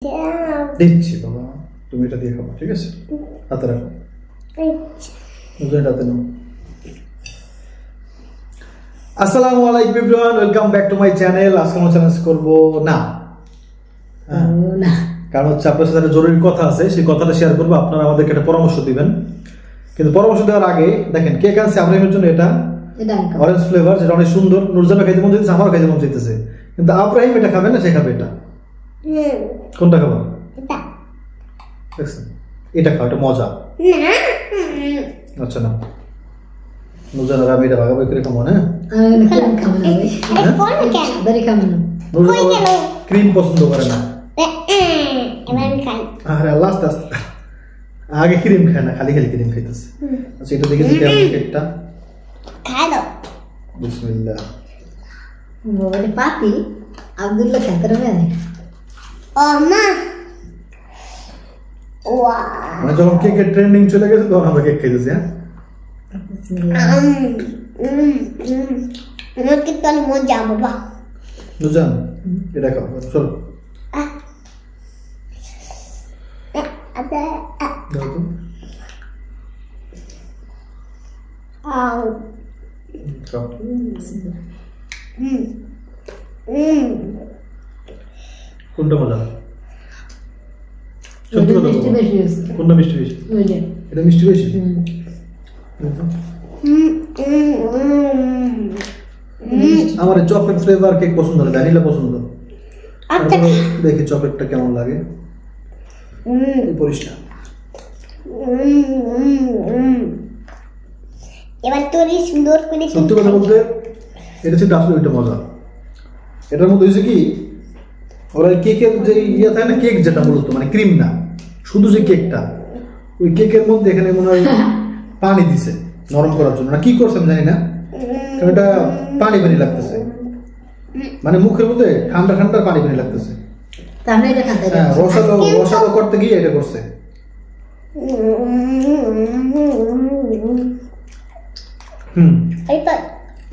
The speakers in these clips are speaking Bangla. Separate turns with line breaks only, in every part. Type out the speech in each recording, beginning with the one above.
দিচ্ছি বাবা, তুমি এটা দিয়ে খাবো, ঠিক আছে? হাতে রাখো, হাতে নাও। আসসালামু আলাইকুম everyone, welcome back to my channel. আজকে আমরা চ্যালেঞ্জ করব না, কারণ হচ্ছে আপনার সাথে জরুরি কথা আছে, সেই কথাটা শেয়ার করবো। আপনারা আমাদেরকে একটা পরামর্শ দিবেন, কিন্তু পরামর্শ দেওয়ার আগে দেখেন কেক আনছে আব্রাহিমের জন্য। এটা অরেঞ্জ ফ্লেভার, যেটা অনেক সুন্দর। নুরজানা খাইতে মন চাইতেছে, আমারও খাইতে মন চাইতেছে, কিন্তু আব্রাহিম এটা খাবে না, সে খাবে এটা। কোনটা খাবো? এটা খাও, এটা মজা। আচ্ছা না, নুরজানা আমি এটা ভাগাভাগি করে খাবো। হ্যাঁ, ক্রিম পছন্দ করে না। আরে আল্লাহ, আস্তে আস্তে, আগে ক্রিম খায় না, খালি খালি ক্রিম খাইতেছে। আচ্ছা, এটা দেখেছি কেমন কেকটা, খাই দাও। বিসমিল্লাহ।
ওরে পাপি আব্দুল্লাহ খেতে হবে। ও মা, ওয়া,
মানে যখন কেকের ট্রেন্ডিং চলে গেছে তখন আমরা কেক খাইতেছি। হ্যাঁ,
আমাকে তো মজা বাবা।
নুরজান এটা খাও, চলো। কোনটা মজা? সত্যি কথা বলো, কোনটা মিষ্টি বেশি? এটা মিষ্টি বেশি। আমার চকলেট ফ্লেভার কেক পছন্দ না, ভ্যানিলা পছন্দ। দেখি চকলেটটা কেমন লাগে। পরিষ্কার।
এবার তোরই সুন্দর করে।
সত্যি কথা বলতে এটা ছিল আসলে ওইটা মজা। এটার মধ্যে হয়েছে কি, ওরা কেকের যে ইয়ে থাকে না, কেক যেটা মূলত মানে ক্রিম না, শুধু যে কেকটা, ওই কেকের মধ্যে এখানে মনে হয় পানি দিছে নরম করার জন্য, না কি করছে আমি জানি না, কারণ এটা পানি পানি লাগতেছে, মানে মুখের মধ্যে ঠান্ডা ঠান্ডা পানি পানি লাগতেছে। হ্যাঁ, রসালো করতে গিয়ে এটা করছে।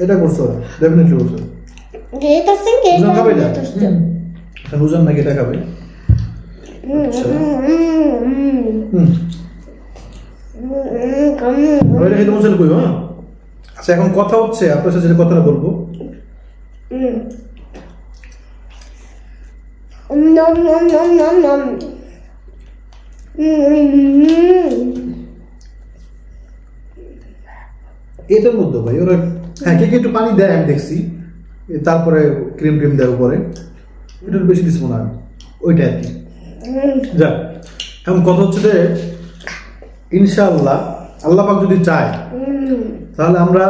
এটা করছো, ডেফিনেটলি করছো। খাবে না? নুরজান নাকি এটা খাবে? আচ্ছা, এখন কথা হচ্ছে আপনার সাথে যে কথাটা বলবো, এটার মধ্যে ভাই ওরা হ্যাঁ কেকে একটু পানি দেয়, আমি দেখছি, তারপরে ক্রিম ক্রিম দেওয়ার পরে এটা বেশি দিচ্ছি মনে হয়, ওইটা আর কি। যাক, এখন কথা হচ্ছে যে ইনশাআল্লাহ আল্লাহ পাক যদি চায় তাহলে আমরা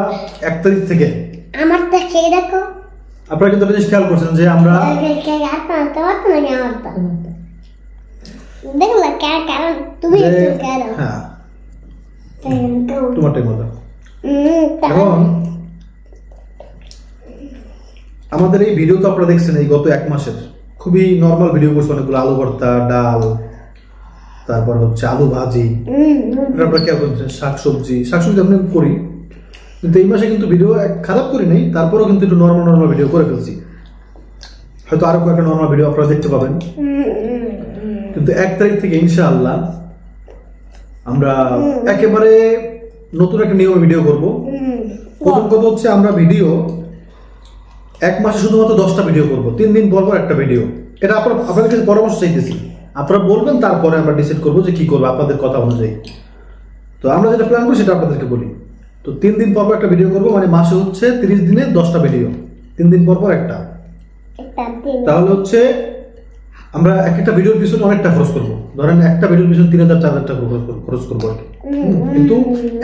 1 তারিখ থেকে,
আমারটা খেয়ে দেখো।
আপনারা কিন্তু বেশ খেয়াল করছেন যে আমরা তোমারটাই মজা। এখন আমাদের এই ভিডিও তো আপনারা দেখছেন, এই গত 1 মাসের খুবই নর্মাল ভিডিও করছে, অনেকগুলো আলু ভর্তা, ডাল, তারপর হচ্ছে আলু ভাজি, আপনারা খেয়াল করছেন শাকসবজি আমরা করি, কিন্তু এই মাসে কিন্তু ভিডিও খারাপ করি নাই, তারপরেও কিন্তু একটু নর্মাল ভিডিও করে ফেলছি। হয়তো আরো কয়েকটা নর্মাল ভিডিও আপনারা দেখতে পাবেন, কিন্তু 1 তারিখ থেকে ইনশাআল্লাহ আমরা একেবারে নতুন একটা নিয়মে ভিডিও করব। প্রথম কথা হচ্ছে আমরা ভিডিও 1 মাসে শুধুমাত্র 10টা ভিডিও করব, 3 দিন পর পর একটা ভিডিও। এটা আপনাদের কাছে পরামর্শ চাইতেছি, আপনারা বলবেন, তারপরে আমরা ডিসাইড করবো যে কি করবো আপনাদের কথা অনুযায়ী। তো আমরা যেটা প্ল্যান করি সেটা আপনাদেরকে বলি। তো 3 দিন পর পর একটা ভিডিও করবো, মানে মাসে হচ্ছে 30 দিনে 10টা ভিডিও, 3 দিন পর পর একটা। তাহলে হচ্ছে আমরা একটা ভিডিওর পিছনে অনেকটা খরচ করবো, ধরেন একটা ভিডিওর পিছনে 3000-4000 টাকা খরচ করবো, কিন্তু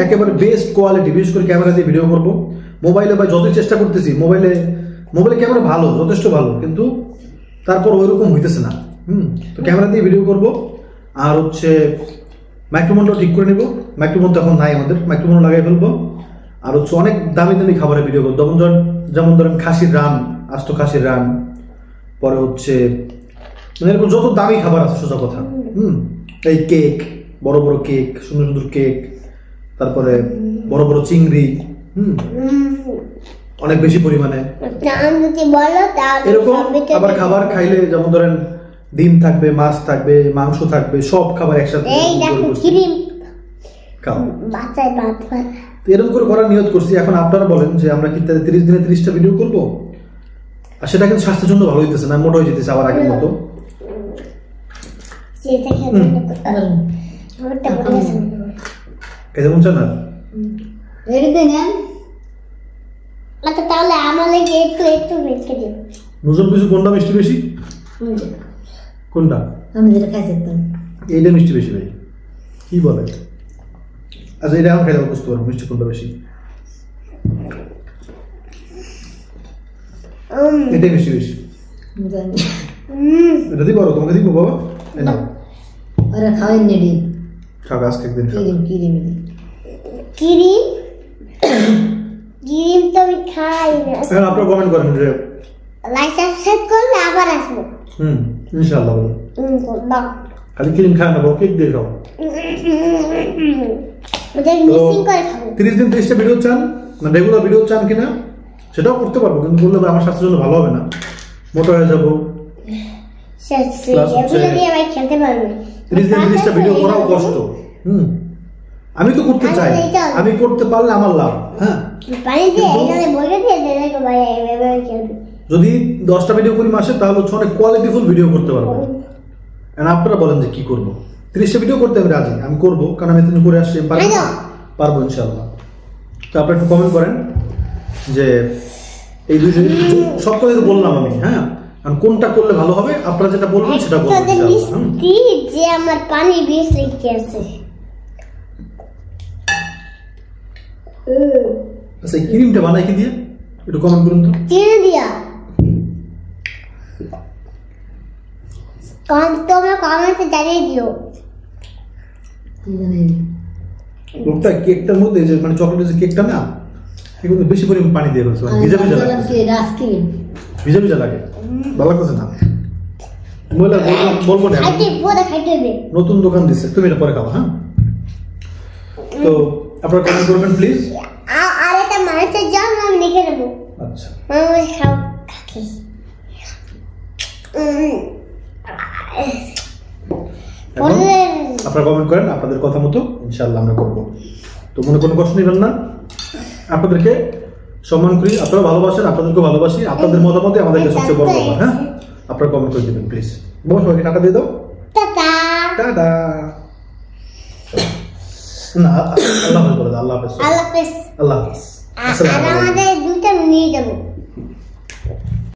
একেবারে বেস্ট কোয়ালিটি, বিশেষ করে ক্যামেরা দিয়ে ভিডিও করবো। মোবাইলে বা যতই চেষ্টা করতেছি, মোবাইলে ক্যামেরা ভালো, যথেষ্ট ভালো, কিন্তু তারপর ওইরকম হইতেছে না। তো ক্যামেরা দিয়ে ভিডিও করব। আর হচ্ছে মাইক্রোফোনটাও ঠিক করে নেব, মাইক্রোফোন তো এখন নাই আমাদের, মাইক্রোফোন লাগাই ফেলবো। আর হচ্ছে অনেক দামি দামি খাবারের ভিডিও করবো, যেমন ধরেন খাসির রান, আস্ত খাসির রান, পরে হচ্ছে মানে এরকম যত দামি খাবার আছে সোজা কথা, এই কেক, বড় বড় কেক, সুন্দর সুন্দর কেক, তারপরে বড় বড় চিংড়ি, অনেক বেশি পরিমাণে এরকম। আবার খাবার খাইলে যেমন ধরেন ডিম থাকবে, মাছ থাকবে, মাংস থাকবে, সব খাবার একসাথে
এই দেখো ক্রিম
খাও।
বাচ্চায় ভাত ভাত
তো এরকম করে করার নিয়ত করছি। এখন আপনারা বলেন যে আমরা কি 30 দিনে 30টা ভিডিও করব? আর সেটা কিন্তু স্বাস্থ্যের জন্য ভালো হইতেছে না, মোটা হয়ে যেতেছে আবার আগের মতো।
সেটা খেতে ওটা বলেছেন
খেতে মন চায় না?
রেডি নেন।
আচ্ছা তাহলে আমার লাগে একটু একটু রেখে দিও।
নজর পিছু কোনটা মিষ্টি বেশি? কোনটা?
আমি যেটা খাইছি তো
এইটা মিষ্টি বেশি ভাই, কি বলে? আচ্ছা এটা এখন খাইতে বুঝতে পারবো মিষ্টি কোনটা বেশি। এটাই মিষ্টি বেশি।
জানি
এটা দিব, তোমাকে দিব বাবা। এই নাও
ওরা খাওয়াই নেডি
খাও, আজকে একদিন খাও।
কিরিম কিরিম
ক্রিম ক্রিম তো আমি খাই না।
এখন আপনারা কমেন্ট করেন যে
লাইক সাবস্ক্রাইব করলে আবার আসবো।
ইনশাআল্লাহ বলো।
দাও
খালি ক্রিম খায় না, বলো কেক দিয়ে খাও।
ওটা মিক্সিং করে খাবো।
30 দিন 30টা ভিডিও চান, মানে রেগুলার ভিডিও চান কিনা সেটাও করতে পারবো, কিন্তু বললে আমার স্বাস্থ্যের জন্য ভালো হবে না, মোটা হয়ে যাবো।
এগুলো দিয়ে আমি খেলতে পারবো।
30 দিন 30টা ভিডিও করাও কষ্ট। আমি তো করতে চাই, আমি করতে পারলে আমার লাভ। হ্যাঁ
পানি দিয়ে এখানে বইটা দিয়ে দেখো ভাই এভাবে খেলবে।
যদি 10টা ভিডিও করি মাসে তাহলে হচ্ছে অনেক কোয়ালিটিফুল ভিডিও করতে পারবো। আর আপনারা বলেন যে কি করবো? 30টা ভিডিও করতে আমি রাজি, আমি করবো, কারণ আমি এতদিন করে আসছি, পারবো ইনশাআল্লাহ। তো আপনারা একটু কমেন্ট করেন যে এই দুই সব কথা তো বললাম আমি। হ্যাঁ আর কোনটা করলে ভালো হবে আপনারা যেটা বলবেন সেটা বলবেন ইনশাআল্লাহ।
মিষ্টি যে আমার পানি বেশ লেগে আছে।
আচ্ছা এই ক্রিমটা বানাই কি দিয়ে একটু কমেন্ট করুন তো।
চিনি দিয়া তোমরা কমেন্টে জানিয়ে দিও।
কি জানি
লোকটা কেকটার মধ্যে যে মানে চকলেটের যে কেকটা না, এগুলো বেশি পরিমাণ পানি দিয়ে রয়েছে, মানে ভিজা ভিজা লাগে,
কি রাস্কিন
ভিজা ভিজা লাগে, ভালো লাগতেছে না। বলে বলবো না,
খাইতে পুরো খাইতে হবে।
নতুন দোকান দিচ্ছে, তুমি এটা পরে খাও। হ্যাঁ তো আপনারা কমেন্ট করবেন প্লিজ।
আর এটা মাছের জল আমি লিখে দেবো।
আচ্ছা
মাছ খাও খাকি।
এখন আপনারা কমেন্ট করেন, আপনাদের কথা মতো ইনশাআল্লাহ আমরা করবো। তো মনে কোনো কষ্ট নেবেন না, আপনাদেরকে সম্মান করি, আপনারা ভালোবাসেন, আপনাদেরকে ভালোবাসি, আপনাদের মতামতই আমাদেরকে সবচেয়ে বড় ব্যাপার। হ্যাঁ আপনারা কমেন্ট করে দেবেন প্লিজ। বস সবাইকে টাটা দিয়ে দাও।
Tata
tata. না আল্লাহ হাফেজ বলে দাও। আল্লাহ হাফেজ।
আল্লাহ হাফেজ।
আল্লাহ হাফেজ।
আর আমাদের দুটো নিয়ে যাবো।